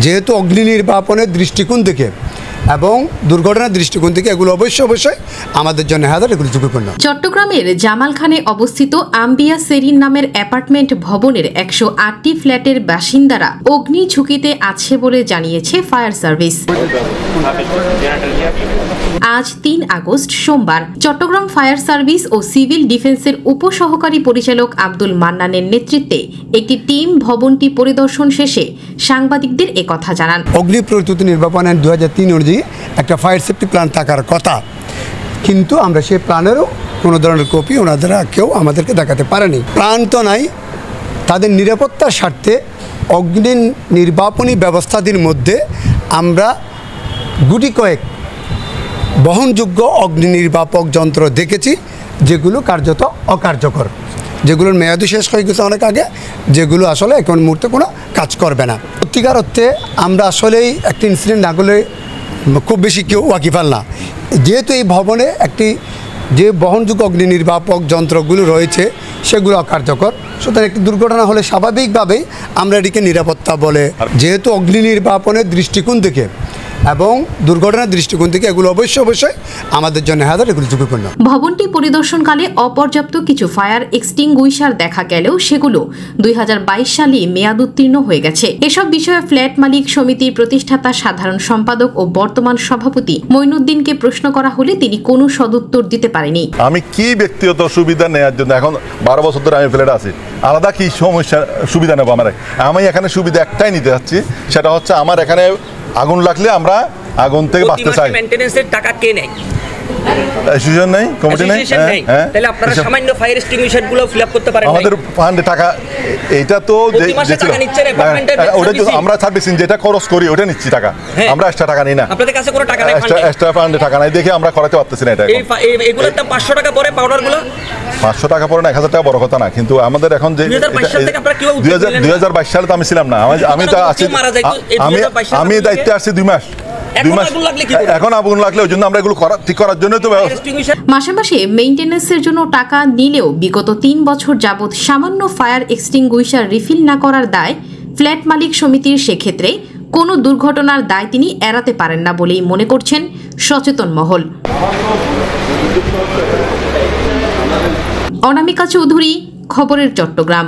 যেহেতু অগ্নি নির্বাপনের দৃষ্টিকোণ থেকে এবং দুর্ঘটনার দৃষ্টিকোণ থেকে এগুলো অবশ্যই আমাদের জন্য এগুলো ঝুঁকিপূর্ণ। চট্টগ্রামের জামালখানে অবস্থিত আম্বিয়া সেরিন নামের অ্যাপার্টমেন্ট ভবনের 108টি ফ্ল্যাটের বাসিন্দারা অগ্নি ঝুঁকিতে আছে বলে জানিয়েছে ফায়ার সার্ভিস। আজ 3 আগস্ট সোমবার চট্টগ্রাম ফায়ার সার্ভিস ও সিভিল ডিফেন্সের উপসহকারী পরিচালক আব্দুল মান্নানের নেতৃত্বে একটি টিম ভবনটি পরিদর্শন শেষে সাংবাদিকদের একথা জানান। অগ্নি প্রস্তুতি নির্বাপনের 2003 অনুযায়ী একটা ফায়ার সেফটি প্ল্যান থাকার কথা, কিন্তু আমরা সেই প্ল্যানেরও কোনো ধরনের কপি ওনারা কেউ আমাদেরকে দেখাতে পারেনি। প্ল্যান তো নাই, তাদের নিরাপত্তার স্বার্থে অগ্নি নির্বাপনী ব্যবস্থাটির মধ্যে আমরা গুটি কয়েক বহনযোগ্য অগ্নি নির্বাপক যন্ত্র দেখেছি যেগুলো কার্যত অকার্যকর, যেগুলোর মেয়াদও শেষ হয়ে গেছে অনেক আগে, যেগুলো আসলে এখন মুহূর্তে কোনো কাজ করবে না। সত্যিকার অর্থে আমরা আসলেই একটি ইনসিডেন্ট না করলে খুব বেশি কেউ ওয়াকিফাল না, যেহেতু এই ভবনে একটি যে বহনযোগ্য অগ্নি নির্বাপক যন্ত্রগুলো রয়েছে সেগুলো অকার্যকর, সুতরাং একটি দুর্ঘটনা হলে স্বাভাবিকভাবেই আমরা এটিকে নিরাপত্তা বলে, যেহেতু অগ্নি নির্বাপনের দৃষ্টিকোণ থেকে এবং দুর্ঘটনার দৃষ্টিকোণ থেকে এগুলো অবশ্যই আমাদের জন্য এগুলো ঝুঁকিপূর্ণ। ভবনটি পরিদর্শনকালে অপর্যাপ্ত কিছু ফায়ার এক্সটিংগুইশার দেখা গেলেও সেগুলো 2022 সালে মেয়াদ উত্তীর্ণ হয়ে গেছে। এসব বিষয়ে ফ্ল্যাট মালিক সমিতির প্রতিষ্ঠাতা সাধারণ সম্পাদক ও বর্তমান সভাপতি মঈনুদ্দিনকে প্রশ্ন করা হলে তিনি কোনো সদুত্তর দিতে পারেনি। আমি কি ব্যক্তিগত সুবিধা নেওয়ার জন্য এখন 12 বছর ধরে আমি ফ্ল্যাটে আছি, আলাদা কি সমস্যা সুবিধা নেবো? আমি এখানে সুবিধা একটাই নিতে যাচ্ছি, সেটা হচ্ছে আমার এখানে আগুন লাগলে আমরা আগুন থেকে বাঁচতে চাই। মেইনটেনেন্সের টাকা কে নেয়? অ্যাসোসিয়েশন নেই, কমিটি নেই। তাহলে আপনারা সামান্য ফায়ার এক্সটিংগুইশার গুলো ফিল আপ করতে পারেন। আমাদের ফান্ডে টাকা, এটা তো ওটা আমরা সার্ভিস যেটা খরচ করি ওটা নিচ্ছি টাকা, আমরা এক্সট্রা টাকা নিই না। আপনাদের কাছে কোনো টাকা নাই, এক্সট্রা ফান্ডে টাকা নাই দেখে আমরা করাতে পারতেছি না। এটা এগুলোর দাম 500 টাকা পড়ে, পাউডার গুলো 500 টাকা পড়ে না, 1000 টাকা বড় কথা না, কিন্তু আমাদের এখন যে 2022 সালে তো আমি ছিলাম না, আমি তো আছি, আমি দায়িত্বে আসছি 2 মাস। এখন আগুন লাগলে ওই জন্য আমরা এগুলো ঠিক করার জন্য তো মাসে মাসে মেইনটেনেন্সের জন্য টাকা নিলেও বিগত 3 বছর যাবৎ সামান্য ফায়ার এক্সটিংগুইশার রিফিল না করার দায় ফ্ল্যাট মালিক সমিতির, সেক্ষেত্রে কোনো দুর্ঘটনার দায় তিনি এড়াতে পারেন না বলেই মনে করছেন সচেতন মহল। অনামিকা চৌধুরী, খবরের চট্টগ্রাম।